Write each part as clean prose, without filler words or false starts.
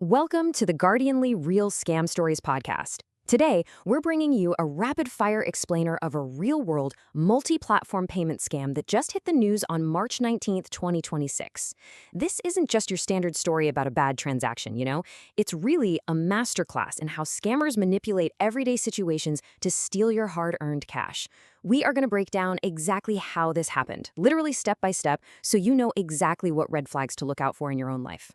Welcome to the Guardianly Real Scam Stories podcast. Today, we're bringing you a rapid-fire explainer of a real-world, multi-platform payment scam that just hit the news on March 19th, 2026. This isn't just your standard story about a bad transaction, It's really a masterclass in how scammers manipulate everyday situations to steal your hard-earned cash. We are going to break down exactly how this happened, literally step by step, so you know exactly what red flags to look out for in your own life.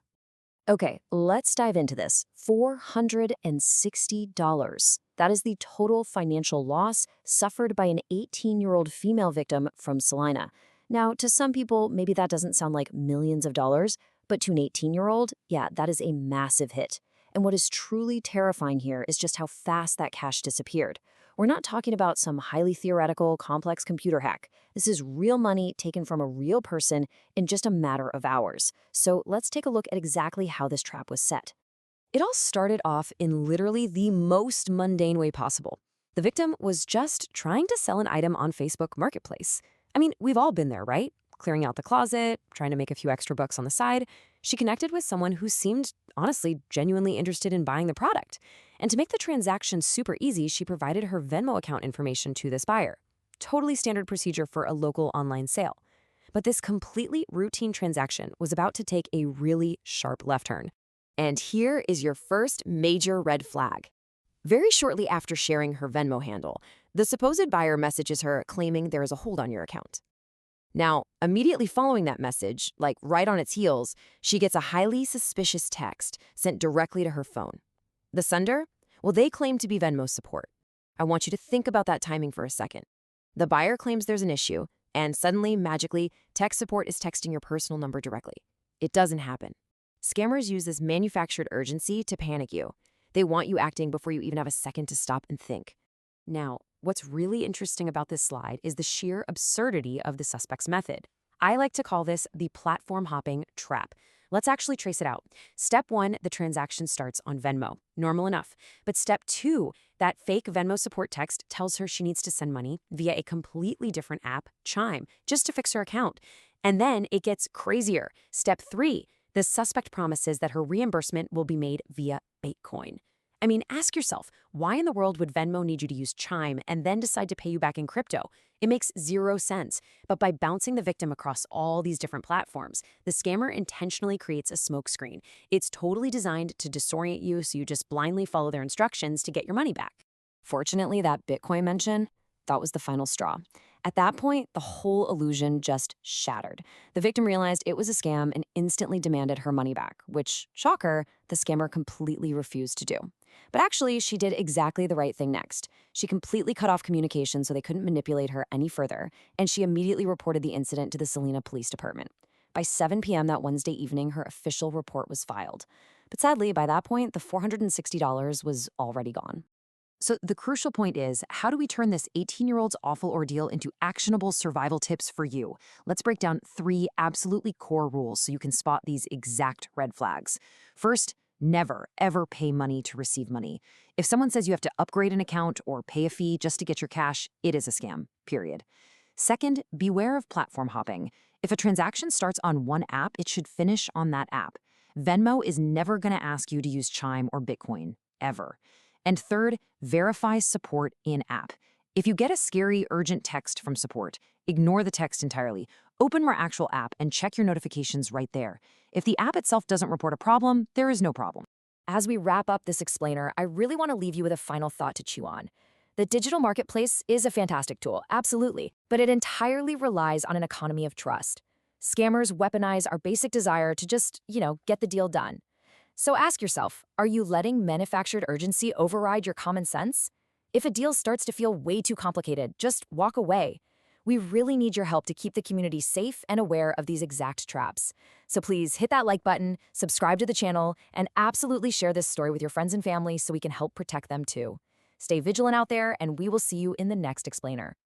Okay, let's dive into this. $460. That is the total financial loss suffered by an 18-year-old female victim from Salina. Now, to some people, maybe that doesn't sound like millions of dollars, but to an 18-year-old, yeah, that is a massive hit. And what is truly terrifying here is just how fast that cash disappeared. We're not talking about some highly theoretical, complex computer hack. This is real money taken from a real person in just a matter of hours. So let's take a look at exactly how this trap was set. It all started off in literally the most mundane way possible. The victim was just trying to sell an item on Facebook Marketplace. I mean, we've all been there, right? Clearing out the closet, trying to make a few extra bucks on the side. She connected with someone who seemed, honestly, genuinely interested in buying the product. And to make the transaction super easy, she provided her Venmo account information to this buyer. Totally standard procedure for a local online sale. But this completely routine transaction was about to take a really sharp left turn. And here is your first major red flag. Very shortly after sharing her Venmo handle, the supposed buyer messages her claiming there is a hold on your account. Now, immediately following that message, like right on its heels, she gets a highly suspicious text sent directly to her phone. The sender? Well, they claim to be Venmo Support. I want you to think about that timing for a second. The buyer claims there's an issue, and suddenly, magically, tech support is texting your personal number directly. It doesn't happen. Scammers use this manufactured urgency to panic you. They want you acting before you even have a second to stop and think. Now, what's really interesting about this slide is the sheer absurdity of the suspect's method. I like to call this the platform hopping trap. Let's actually trace it out. Step 1, the transaction starts on Venmo. Normal enough. But step 2, that fake Venmo support text tells her she needs to send money via a completely different app, Chime, just to fix her account. And then it gets crazier. Step 3, the suspect promises that her reimbursement will be made via Bitcoin. I mean, ask yourself, why in the world would Venmo need you to use Chime and then decide to pay you back in crypto? It makes zero sense. But by bouncing the victim across all these different platforms, the scammer intentionally creates a smokescreen. It's totally designed to disorient you so you just blindly follow their instructions to get your money back. Fortunately, that Bitcoin mention, that was the final straw. At that point, the whole illusion just shattered. The victim realized it was a scam and instantly demanded her money back, which, shocker, the scammer completely refused to do. But actually, she did exactly the right thing next. She completely cut off communication so they couldn't manipulate her any further, and she immediately reported the incident to the Salina Police Department. By 7 p.m. that Wednesday evening, her official report was filed. But sadly, by that point, the $460 was already gone. So the crucial point is, how do we turn this 18-year-old's awful ordeal into actionable survival tips for you? Let's break down 3 absolutely core rules so you can spot these exact red flags. First, never, ever pay money to receive money. If someone says you have to upgrade an account or pay a fee just to get your cash, it is a scam, period. Second, beware of platform hopping. If a transaction starts on one app, it should finish on that app. Venmo is never going to ask you to use Chime or Bitcoin, ever. And third, verify support in-app. If you get a scary, urgent text from support, ignore the text entirely. Open your actual app and check your notifications right there. If the app itself doesn't report a problem, there is no problem. As we wrap up this explainer, I really want to leave you with a final thought to chew on. The digital marketplace is a fantastic tool, absolutely, but it entirely relies on an economy of trust. Scammers weaponize our basic desire to just, get the deal done. So ask yourself, are you letting manufactured urgency override your common sense? If a deal starts to feel way too complicated, just walk away. We really need your help to keep the community safe and aware of these exact traps. So please hit that like button, subscribe to the channel, and absolutely share this story with your friends and family so we can help protect them too. Stay vigilant out there, and we will see you in the next explainer.